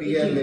PLA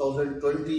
2020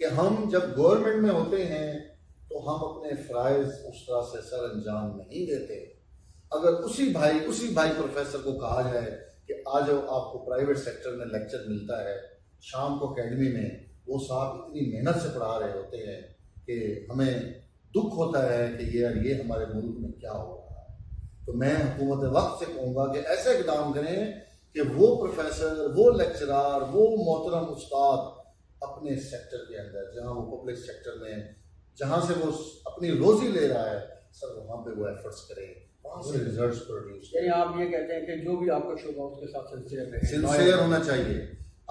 کہ ہم جب گورنمنٹ میں ہوتے ہیں تو ہم اپنے فرائض اس طرح سے سر انجام نہیں دیتے. اگر اسی بھائی پروفیسر کو کہا جائے کہ آج آپ کو پرائیویٹ سیکٹر میں لیکچر ملتا ہے, شام کو اکیڈمی میں وہ صاحب اتنی محنت سے پڑھا رہے ہوتے ہیں کہ ہمیں دکھ ہوتا ہے کہ یہ ہمارے ملک میں کیا ہو رہا ہے. تو میں حکومت وقت سے کہوں گا کہ ایسے اقدام کریں کہ وہ پروفیسر, وہ لیکچرار, وہ محترم استاد اپنے سیکٹر کے اندر, جہاں وہ پبلک سیکٹر میں جہاں سے وہ اپنی روزی لے رہا ہے, سر وہاں پہ وہ ایفرٹس کریں, وہاں سے ریزلٹس پروڈیوس. یعنی آپ یہ کہتے ہیں کہ جو بھی آپ کا شعبہ اس کے ساتھ سنسیئر ہونا چاہیے,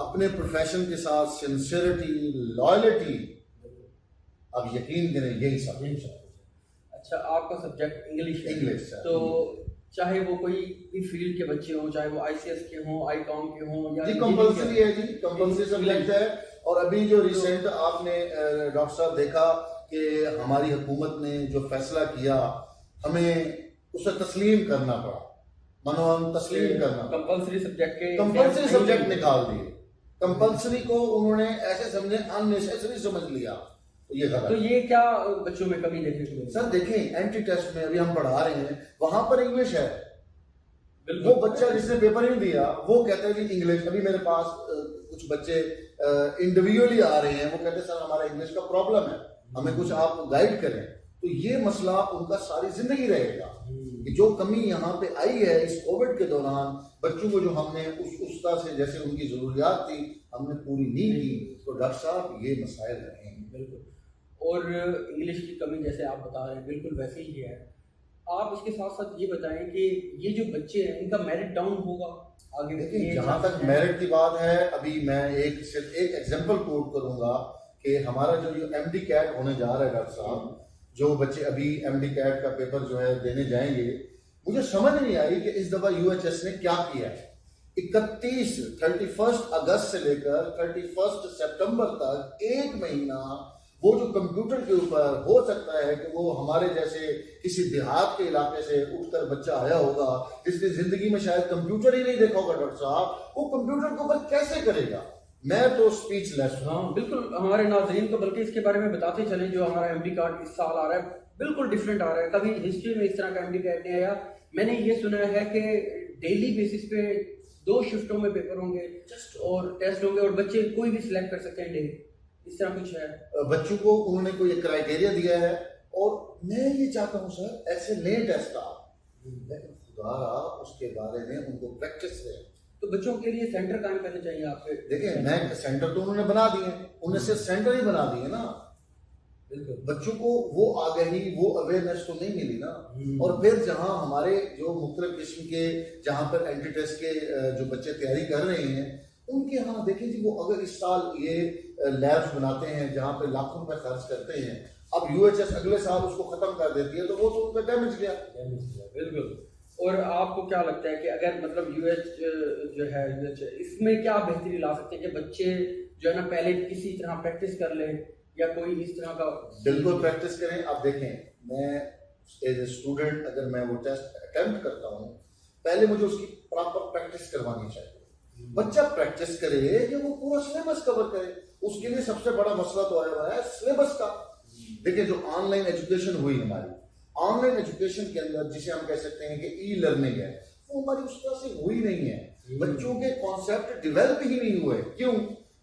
اپنے پروفیشن کے ساتھ سنسیئرٹی, لائلٹی. اب یقین کریں یہی سب. اچھا, آپ کا سبجیکٹ انگلش ہے, تو چاہے وہ کوئی بھی فیلڈ کے بچے ہوں, چاہے وہ آئی سی ایس کے ہوں, آئی کام کے ہوں, جی کمپلسری ہے, جی کمپلسری سبجیکٹ ہے. اور ابھی جو ریسنٹ آپ نے ڈاکٹر صاحب دیکھا کہ ہماری حکومت نے جو فیصلہ کیا, ہمیں اسے تسلیم کرنا پڑا, منوان تسلیم کرنا. کمپلسری سبجیکٹ نکال دیے. کمپلسری کو انہوں نے ایسے سمجھے ان سمجھ لیا, تو یہ غلط. تو یہ کیا بچوں میں کمی دیکھنے کو ملی؟ سر دیکھیں, اینٹی ٹیسٹ میں ابھی ہم پڑھا رہے ہیں, وہاں پر انگلش ہے. وہ بچہ جس نے پیپر نہیں دیا وہ کہتا ہے کہ انگلش. ابھی میرے پاس کچھ بچے انڈیویجولی آ رہے ہیں, وہ کہتے ہیں سر ہمارا انگلش کا پرابلم ہے, ہمیں کچھ آپ گائیڈ کریں. تو یہ مسئلہ ان کا ساری زندگی رہے گا کہ جو کمی یہاں پہ آئی ہے اس کووڈ کے دوران, بچوں کو جو ہم نے اس طرح سے جیسے ان کی ضروریات تھی ہم نے پوری نہیں کی. تو ڈاکٹر صاحب یہ مسائل رہے ہیں. بالکل. اور انگلش کی کمی جیسے آپ بتا رہے ہیں بالکل ویسے ہی ہے. آپ اس کے ساتھ ساتھ یہ بتائیں کہ یہ جو بچے ہیں ان کا میرٹ ڈاؤن ہوگا آگے؟ دیکھیں جہاں تک میرٹ کی بات ہے, ابھی میں صرف ایک ایگزامپل کوٹ کروں گا کہ ہمارا جو ایم ڈی کیٹ ہونے جا رہا ہے ڈاکٹر صاحب, جو بچے ابھی ایم ڈی کیٹ کا پیپر جو ہے دینے جائیں گے, مجھے سمجھ نہیں آئی کہ اس دفعہ یو ایچ ایس نے کیا کیا ہے. 31 اگست سے لے کر 31 سپٹمبر تک ایک مہینہ وہ جو کمپیوٹر کے اوپر, ہو سکتا ہے کہ وہ ہمارے جیسے کسی دیہات کے علاقے سے اٹھ کر بچہ آیا ہوگا جس نے زندگی میں شاید کمپیوٹر ہی نہیں دیکھا ہوگا, ڈاکٹر صاحب وہ کمپیوٹر کے اوپر کیسے کرے گا؟ میں تو اسپیچ لیس ہوں. ہاں بالکل, ہمارے ناظرین کو بلکہ اس کے بارے میں بتاتے چلیں, جو ہمارا ایم ڈی کارڈ اس سال آ رہا ہے بالکل ڈفرینٹ آ رہا ہے. کبھی ہسٹری میں اس طرح کا ایم ڈی کارڈ نہیں آیا. میں نے یہ سنا ہے کہ ڈیلی بیسس پہ 2 شفٹوں میں پیپر ہوں گے اور ٹیسٹ ہوں گے, اور بچے کوئی بھی سلیکٹ کر سکتے ہیں ڈیلی, اس طرح کچھ ہے. بچوں کو انہوں نے کوئی کرائٹیریا دیا ہے, اور میں یہ چاہتا ہوں سر ایسے نئے ٹیسٹ آپ, لیکن خدا را اس کے بارے میں ان کو پریکٹس دیں. تو بچوں کے لیے سینٹر قائم کرنے چاہیے آپ کے. دیکھیں میں سینٹر تو انہوں نے بنا دیے, انہوں نے صرف سینٹر ہی بنا دیے نا. بالکل, بچوں کو وہ آگہی, وہ اویئرنیس تو نہیں ملی نا. اور پھر جہاں ہمارے جو مختلف قسم کے جہاں پر اینٹی ٹیسٹ کے جو بچے تیاری کر رہے ہیں, ان کے ہاں دیکھیں جی, وہ اگر اس سال یہ لیبس بناتے ہیں جہاں پہ لاکھوں روپے خرچ کرتے ہیں, اب یو ایچ ایس اگلے سال اس کو ختم کر دیتی ہے, تو وہ تو ان کا ڈیمیج گیا. بالکل. اور آپ کو کیا لگتا ہے کہ اگر مطلب یو ایچ جو ہے اس میں کیا بہتری لا سکتے ہیں کہ بچے جو ہے نا پہلے کسی طرح پریکٹس کر لیں, یا کوئی اس طرح کا؟ بالکل پریکٹس کریں. آپ دیکھیں, میں ایز اے اسٹوڈنٹ اگر میں وہ ٹیسٹ اٹیمپٹ کرتا ہوں, پہلے مجھے اس کی پراپر پریکٹس کروانی چاہیے. بچہ پریکٹس کرے کہ وہ پورا سلیبس کور کرے. اس کے لیے سب سے بڑا مسئلہ تو آیا ہوا ہے سلیبس کا. دیکھیں جو آن لائن ایجوکیشن ہوئی ہماری, آن لائن ایجوکیشن کے اندر جسے ہم کہہ سکتے ہیں کہ ای لرننگ ہے, وہ ہماری اس طرح سے ہوئی نہیں ہے. بچوں کے کانسیپٹ ڈیولپ ہی نہیں ہوئے. کیوں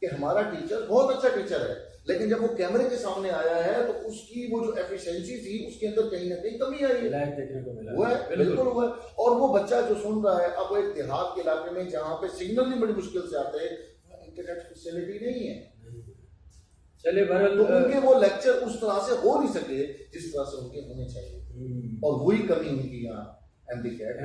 کہ ہمارا ٹیچر بہت اچھا ٹیچر ہے, لیکن جب وہ کیمرے کے سامنے آیا ہے تو اس کی وہ جو ایفیشنسی تھی اس کے اندر کہیں نہ کہیں کمی آئی ہے. وہ ہے, بالکل ہوا ہے. اور وہ بچہ جو سن رہا ہے, اب وہ ایک دیہات کے علاقے میں جہاں پہ سگنل بھی بڑی مشکل سے آتے ہیں, انٹرنیٹ فیسلٹی نہیں ہے. چلے بہرحال تو ان کے وہ لیکچر اس طرح سے ہو نہیں سکے جس طرح سے ان کے ہونے چاہیے, اور وہی کمی ان کی یہاں ایم ڈی کیٹ,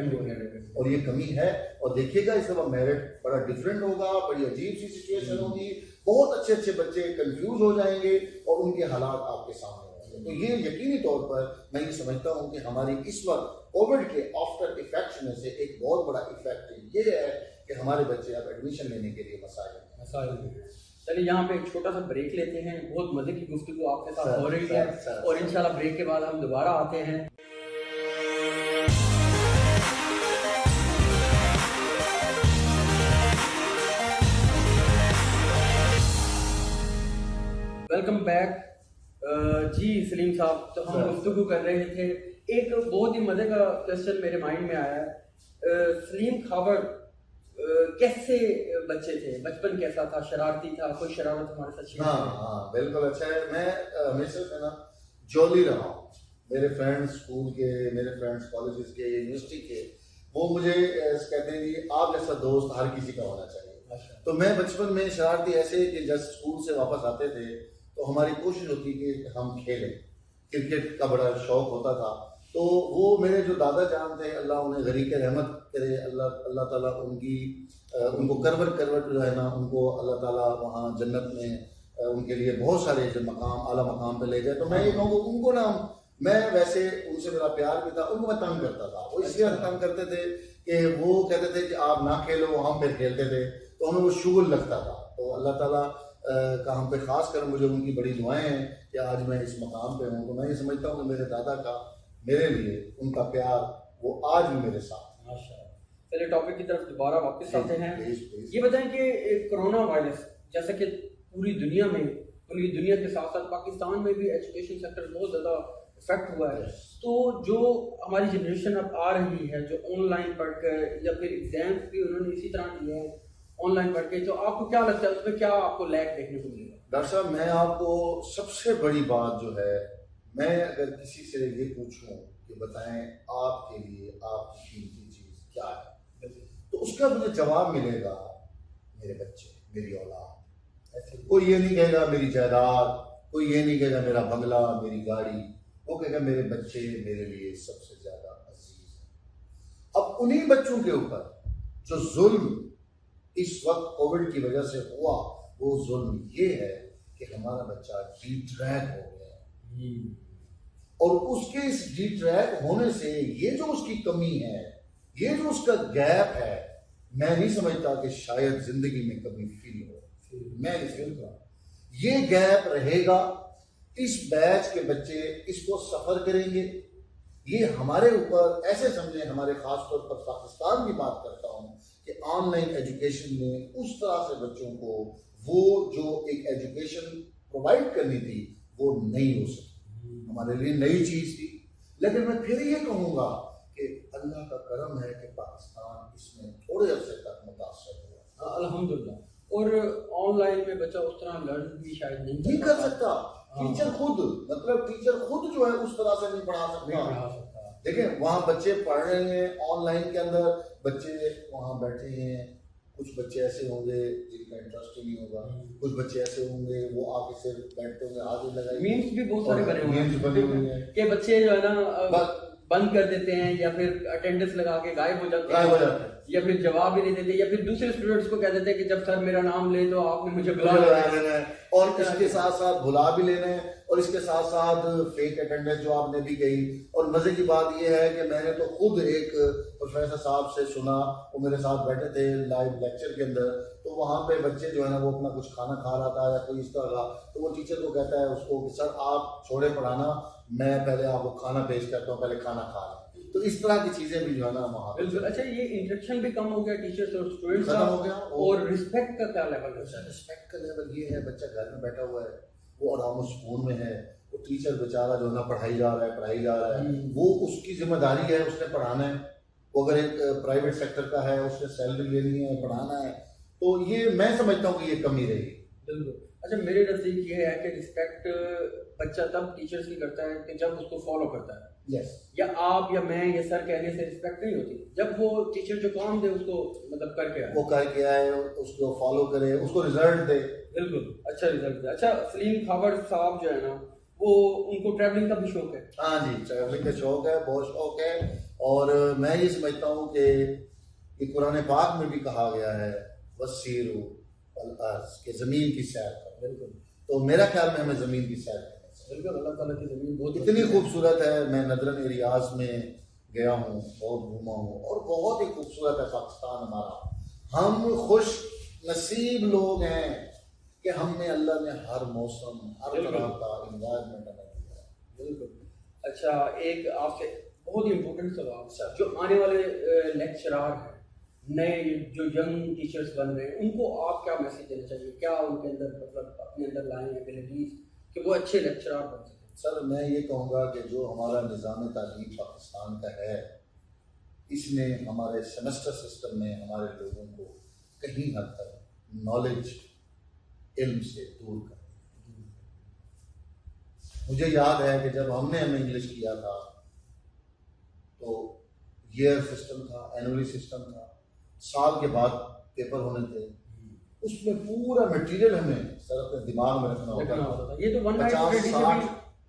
اور یہ کمی ہے. اور دیکھیے گا اس دفعہ میرٹ بڑا ڈفرینٹ ہوگا, بڑی عجیب سی سچویشن ہوگی, بہت اچھے اچھے بچے کنفیوز ہو جائیں گے اور ان کے حالات آپ کے سامنے ہوں گے. تو یہ یقینی طور پر میں یہ سمجھتا ہوں کہ ہماری اس وقت کووڈ کے آفٹر ایفیکٹس میں سے ایک بہت بڑا ایفیکٹ یہ ہے کہ ہمارے بچے اب ایڈمیشن لینے کے لیے مسائل ہیں. چلیے یہاں پہ ایک چھوٹا سا بریک لیتے ہیں. بہت مزے کی گفتگو آپ کے ساتھ ہو رہی ہے, اور انشاءاللہ بریک کے بعد ہم دوبارہ آتے ہیں. ویلکم سلیم صاحب, تو ہم گفتگو کر رہے تھے, ایک بہت ہی مزے کا کوشچن میرے مائنڈ میں آیا ہے, سلیم خاور کیسے بچے تھے, بچپن کیسا تھا, شرارتی تھا, کوئی شرارت ہمارے ساتھ شیئر کریں؟ ہاں بالکل اچھا ہے. میں ہمیشہ سے نا جولی رہا ہوں. میرے فرینڈس اسکول کے, میرے فرینڈس کالجز کے, یونیورسٹی کے, وہ مجھے کہتے ہیں کہ آپ جیسا دوست ہر کسی کا ہونا چاہیے. تو میں بچپن میں شرارتی ایسے کہ جب اسکول سے واپس آتے تھے تو ہماری کوشش ہوتی کہ ہم کھیلیں. کرکٹ کا بڑا شوق ہوتا تھا. تو وہ میرے جو دادا جان تھے, اللہ انہیں غریق رحمت کرے, اللہ تعالیٰ ان کو کروٹ جو ہے نا, ان کو اللہ تعالیٰ وہاں جنت میں ان کے لیے بہت سارے جو مقام, اعلیٰ مقام پہ لے جائے. تو میں یہ کہوں گا ان کو نا, میں ویسے ان سے میرا پیار بھی تھا, ان کو میں تنگ کرتا تھا. وہ اس لیے تنگ کرتے تھے کہ وہ کہتے تھے کہ آپ نہ کھیلو, ہم پھر کھیلتے تھے, تو ہمیں وہ شغل لگتا تھا. تو اللہ تعالیٰ کا ہم پہ خاص کر مجھے ان کی بڑی دعائیں ہیں کہ آج میں اس مقام پہ ہوں. تو میں یہ سمجھتا ہوں کہ میرے دادا کا میرے لیے ان کا پیار وہ آج بھی میرے ساتھ. ماشاءاللہ. چلیے ٹاپک کی طرف دوبارہ واپس آتے ہیں. یہ بتائیں کہ کرونا وائرس جیسا کہ پوری دنیا کے ساتھ ساتھ پاکستان میں بھی ایجوکیشن سیکٹر بہت زیادہ افیکٹ ہوا ہے. تو جو ہماری جنریشن اب آ رہی ہے, جو آن لائن پڑھ کر, یا پھر ایگزامس بھی انہوں نے اسی طرح دیے ہیں آن لائن پڑھ کے, تو آپ کو کیا لگتا ہے اس میں کیا آپ کو لیک دیکھنے کو ملے گا؟ ڈاکٹر صاحب میں آپ کو سب سے بڑی بات جو ہے, میں اگر کسی سے یہ پوچھوں کہ بتائیں آپ کے لیے آپ کی قیمتی چیز کیا ہے, تو اس کا مجھے جواب ملے گا میرے بچے, میری اولاد. کوئی یہ نہیں کہے گا میری جائیداد, کوئی یہ نہیں کہے گا میرا بنگلہ, میری گاڑی. وہ کہے گا میرے بچے میرے لیے سب سے زیادہ عزیز ہیں. اب انہی بچوں کے اوپر جو ظلم اس وقت کووڈ کی وجہ سے ہوا, وہ ظلم یہ ہے کہ ہمارا بچہ ڈی ٹریک ہو گیا ہے. اور اس کے اس ڈی ٹریک ہونے سے یہ جو اس کی کمی ہے, یہ جو اس کا گیپ ہے, میں نہیں سمجھتا کہ شاید زندگی میں کبھی فیل ہو. میں نہیں سمجھتا یہ گیپ رہے گا. اس بیچ کے بچے اس کو سفر کریں گے. یہ ہمارے اوپر ایسے سمجھیں, ہمارے خاص طور پر پاکستان کی بات کرتا ہوں, کہ آن لائن ایجوکیشن میں اس طرح سے بچوں کو وہ جو ایک ایجوکیشن پرووائڈ کرنی تھی وہ نہیں ہو سکی. ہمارے لیے نئی چیز تھی. لیکن میں پھر یہ کہوں گا کہ اللہ کا کرم ہے کہ پاکستان اس میں تھوڑے عرصے تک متاثر ہوا الحمدللہ. اور آن لائن میں بچہ اس طرح لرن بھی شاید نہیں کر سکتا. ٹیچر خود ٹیچر خود جو ہے اس طرح سے نہیں پڑھا سکتا. دیکھیں وہاں بچے پڑھ رہے ہیں آن لائن کے اندر, بچے وہاں بیٹھے ہیں. کچھ بچے ایسے ہوں گے جن کا انٹرسٹ ہی نہیں ہوگا, کچھ بچے ایسے ہوں گے وہ آ کے صرف بیٹھتے ہوں گے, ہاتھ لگائے. میمز بھی بہت سارے بنے ہوئے ہیں کہ بچے جو ہے نا بند کر دیتے ہیں, یا پھر اٹینڈنس لگا کے غائب ہو جاتے ہیں, یا پھر جواب بھی نہیں دیتے, یا پھر دوسرے اسٹوڈنٹس کو کہہ دیتے ہیں کہ جب سر میرا نام لے تو آپ نے مجھے بلا لینا ہے, اور اس کے ساتھ ساتھ بلا بھی لینا ہے, اور اس کے ساتھ ساتھ فیک اٹینڈنس جو آپ نے بھی کہی. اور مزے کی بات یہ ہے کہ میں نے تو خود ایک پروفیسر صاحب سے سنا, وہ میرے ساتھ بیٹھے تھے لائیو لیکچر کے اندر, تو وہاں پہ بچے جو ہے نا وہ اپنا کچھ کھانا کھا رہا تھا یا کوئی اس طرح کا, تو وہ ٹیچر کو کہتا ہے اس کو کہ سر آپ چھوڑے پڑھانا, میں پہلے آپ کو کھانا پیش کرتا ہوں, پہلے کھانا کھا لیں. تو اس طرح کی چیزیں بھی جو ہے نا وہاں. بالکل. اچھا یہ انٹریکشن بھی کم ہو گیا ٹیچرز اور اسٹوڈنٹس ختم ہو گیا. اور رسپیکٹ کا کیا لیول ہے؟ رسپیکٹ کا لیول یہ ہے, بچہ گھر میں بیٹھا ہوا ہے, وہ آرام و سکون میں ہے, وہ ٹیچر بیچارہ جو ہے نا پڑھائی جا رہا ہے, وہ اس کی ذمہ داری ہے, اس نے پڑھانا ہے. وہ اگر ایک پرائیویٹ سیکٹر کا ہے, اس نے سیلری لینی ہے, پڑھانا ہے, تو یہ میں سمجھتا ہوں کہ یہ کمی رہی. بالکل. اچھا میرے نزدیک یہ ہے کہ رسپیکٹ بچہ تب ٹیچرز کی کرتا ہے کہ جب اس کو فالو کرتا ہے. یس. یا آپ یا میں یا سر کہنے سے رسپیکٹ نہیں ہوتی, جب وہ ٹیچر جو کام دے اس کو مطلب کر کے آئے, وہ کر کے آئے, اس کو فالو کرے, اس کو رزلٹ دے. بالکل اچھا رزلٹ دے. اچھا سلیم خاور صاحب جو ہے نا وہ ان کو ٹریولنگ کا بھی شوق ہے؟ ہاں جی, ٹریولنگ کا شوق ہے, بہت شوق ہے. اور میں یہ سمجھتا ہوں کہ یہ قرآن پاک میں بھی کہا گیا ہے وسیروا الارض, کہ زمین کی سیر کرو. بالکل. تو میرا خیال میں ہمیں زمین کی سیر کرنا چاہیے. بالکل. اللہ تعالیٰ کی زمین بہت اتنی خوبصورت ہے. میں ندرن ریاض میں گیا ہوں, بہت گھوما ہوں, اور بہت ہی خوبصورت ہے پاکستان ہمارا. ہم خوش نصیب لوگ ہیں کہ ہم نے اللہ نے ہر موسم ہر طرح کا انوائرمنٹ ہمیں دیا ہے. بالکل. اچھا ایک آپ سے بہت ہی امپورٹنٹ سوال, جو آنے والے لیکچرار ہیں, نئے جو ینگ ٹیچرز بن رہے ہیں, ان کو آپ کیا میسج دینا چاہیے؟ کیا ان کے اندر مطلب اپنے اندر لائیں ایبلٹیز کہ وہ اچھے لیکچرار بن سکیں؟ سر میں یہ کہوں گا کہ جو ہمارا نظام تعلیم پاکستان کا ہے اس نے ہمارے سیمسٹر سسٹم میں ہمارے لوگوں کو کہیں حد تک نالج علم سے دور کر دیا۔ مجھے یاد ہے کہ جب ہم نے انگلش کیا تھا تو ایئر سسٹم تھا، اینولی سسٹم تھا، سال کے بعد پیپر ہونے تھے، اس میں پورا مٹیریل ہمیں سر اپنے دماغ میں رکھنا ہوتا تھا۔ یہ تو ون نائٹ اسٹڈی سے بھی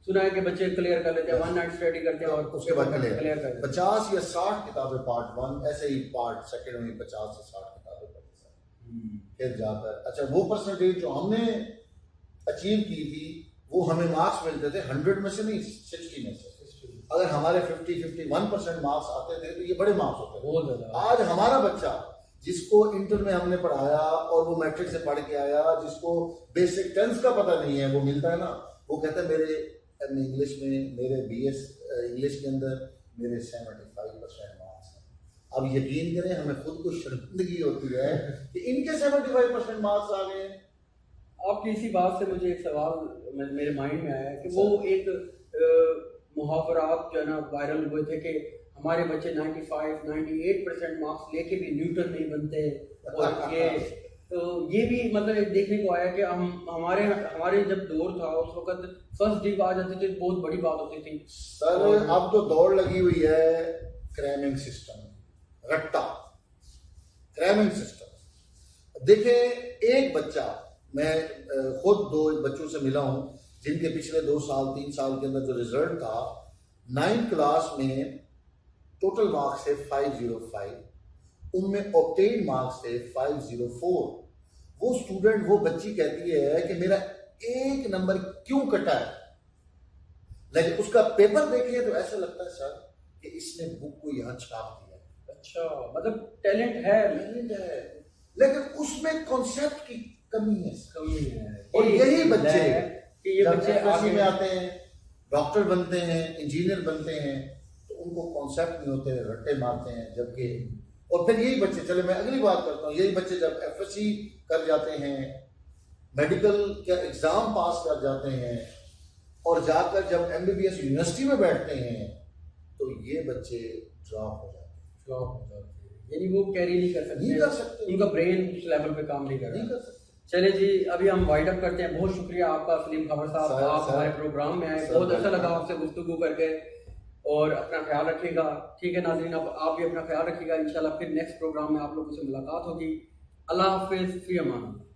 سنا ہے کہ بچے کلیئر کر لیتے ہیں، ون نائٹ اسٹڈی کرتے ہیں اور اس کے بعد کلیئر کر لیتے ہیں۔ 50 یا 60 کتابیں پارٹ 1، ایسے ہی پارٹ سیکنڈ میں 50 سے 60 کتابیں پڑھی سر، پھر جا کر اچھا وہ پرسنٹیج جو ہم نے اچیو کی تھی وہ ہمیں مارکس ملتے تھے 100 میں سے نہیں، 60 میں سے۔ اگر ہمارے 51% مارکس آتے تھے تو یہ بڑے مارکس ہوتے بہت زیادہ۔ آج ہمارا بچہ جس کو انٹر میں ہم نے پڑھایا اور وہ میٹرک سے پڑھ کے آیا، جس کو بیسک ٹینس کا پتہ نہیں ہے، وہ ملتا ہے نا، وہ کہتا ہے میرے انگلش میں، میرے بی ایس انگلش کے اندر میرے 75% مارکس ہیں۔ اب یقین کریں ہمیں خود کو شرمندگی ہوتی ہے کہ ان کے 75% مارکس آ گئے ہیں۔ آپ کی اسی بات سے مجھے ایک سوال میرے مائنڈ میں آیا کہ وہ ایک محاورات جو ہے نا وائرل ہوئے تھے کہ ہمارے بچے 95-98% مارکس لے کے بھی نیوٹن نہیں بنتے، اور یہ بھی مطلب ایک دیکھنے کو آیا کہ ہمارے جب دور تھا اس وقت فرسٹ ڈیو آ جاتی تھی، بہت بڑی بات ہوتی تھی سر۔ اب تو دوڑ لگی ہوئی ہے کریمنگ سسٹم، رٹا کریمنگ سسٹم۔ دیکھیں ایک بچہ، میں خود 2 بچوں سے ملا ہوں جن کے پچھلے 2 سال 3 سال کے اندر جو رزلٹ تھا 9 کلاس میں ٹوٹل مارکس تھے 505، ان میں آبٹین مارکس تھے 504۔ وہ اسٹوڈنٹ، وہ بچی کہتی ہے کہ میرا 1 نمبر کیوں کٹا ہے، لیکن اس کا پیپر دیکھیے تو ایسا لگتا ہے سر کہ اس نے بک کو یہاں چھاپ دیا۔ اچھا، مطلب ٹیلنٹ ہے لیکن اس میں کانسیپٹ کی کمی ہے۔ اور اور یہی بچے کہ یہ جب بچے FSC میں آتے ہیں، ڈاکٹر بنتے ہیں، انجینئر بنتے ہیں، تو ان کو کانسیپٹ نہیں ہوتے، رٹے مارتے ہیں۔ جبکہ اور پھر یہی بچے، چلے میں اگلی بات کرتا ہوں، یہی بچے جب FSC کر جاتے ہیں، میڈیکل کا ایگزام پاس کر جاتے ہیں، اور جا کر جب MBBS یونیورسٹی میں بیٹھتے ہیں تو یہ بچے ڈراپ ہو جاتے ہیں، یعنی وہ کیری نہیں کر سکتے، ان کا برین اس لیول پہ کام نہیں کر رہا۔ چلے جی، ابھی ہم وائنڈ اپ کرتے ہیں۔ بہت شکریہ آپ کا سلیم خبر صاحب، آپ ہمارے پروگرام میں آئے، بہت اچھا لگا آپ سے گفتگو کر کے، اور اپنا خیال رکھیے گا۔ ٹھیک ہے ناظرین، آپ بھی اپنا خیال رکھیے گا، انشاءاللہ پھر نیکسٹ پروگرام میں آپ لوگوں سے ملاقات ہوگی۔ اللہ حافظ، فی امان اللہ۔